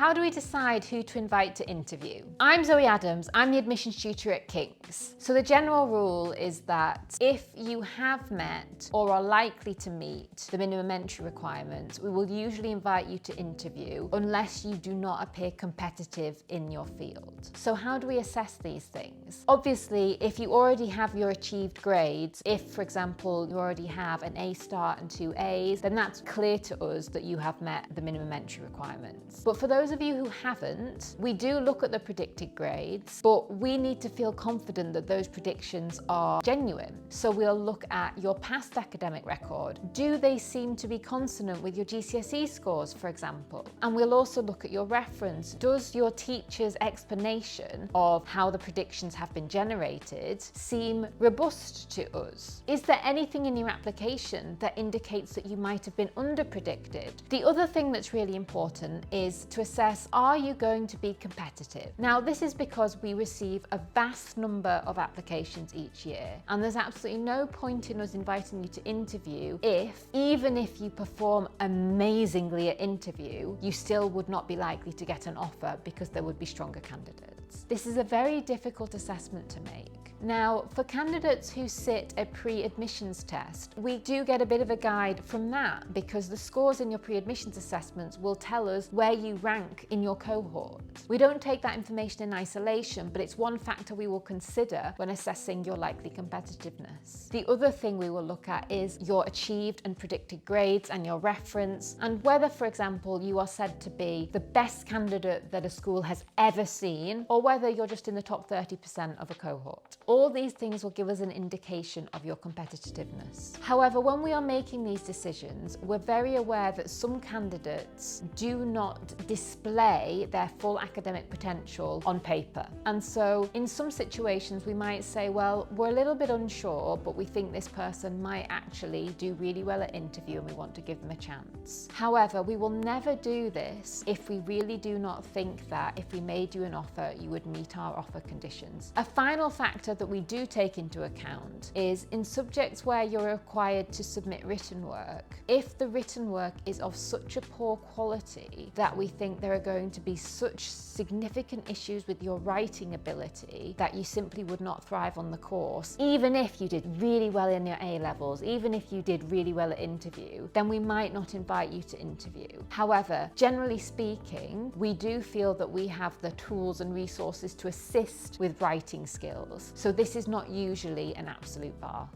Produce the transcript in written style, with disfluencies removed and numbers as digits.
How do we decide who to invite to interview? I'm Zoe Adams, I'm the admissions tutor at King's. So the general rule is that if you have met or are likely to meet the minimum entry requirements, we will usually invite you to interview unless you do not appear competitive in your field. So how do we assess these things? Obviously, if you already have your achieved grades, if for example you already have an A star and 2 A's, then that's clear to us that you have met the minimum entry requirements. But for those of you who haven't, we do look at the predicted grades, but we need to feel confident that those predictions are genuine. So we'll look at your past academic record. Do they seem to be consonant with your GCSE scores, for example? And we'll also look at your reference. Does your teacher's explanation of how the predictions have been generated seem robust to us? Is there anything in your application that indicates that you might have been under-predicted? The other thing that's really important is to assess, are you going to be competitive? Now, this is because we receive a vast number of applications each year, and there's absolutely no point in us inviting you to interview if, even if you perform amazingly at interview, you still would not be likely to get an offer because there would be stronger candidates. This is a very difficult assessment to make. Now, for candidates who sit a pre-admissions test, we do get a bit of a guide from that because the scores in your pre-admissions assessments will tell us where you rank in your cohort. We don't take that information in isolation, but it's one factor we will consider when assessing your likely competitiveness. The other thing we will look at is your achieved and predicted grades and your reference, and whether, for example, you are said to be the best candidate that a school has ever seen, or whether you're just in the top 30% of a cohort. All these things will give us an indication of your competitiveness. However, when we are making these decisions, we're very aware that some candidates do not display their full academic potential on paper. And so in some situations, we might say, well, we're a little bit unsure, but we think this person might actually do really well at interview and we want to give them a chance. However, we will never do this if we really do not think that if we made you an offer, you would meet our offer conditions. A final factor that we do take into account is in subjects where you're required to submit written work, if the written work is of such a poor quality that we think there are going to be such significant issues with your writing ability that you simply would not thrive on the course, even if you did really well in your A levels, even if you did really well at interview, then we might not invite you to interview. However, generally speaking, we do feel that we have the tools and resources to assist with writing skills. So this is not usually an absolute bar.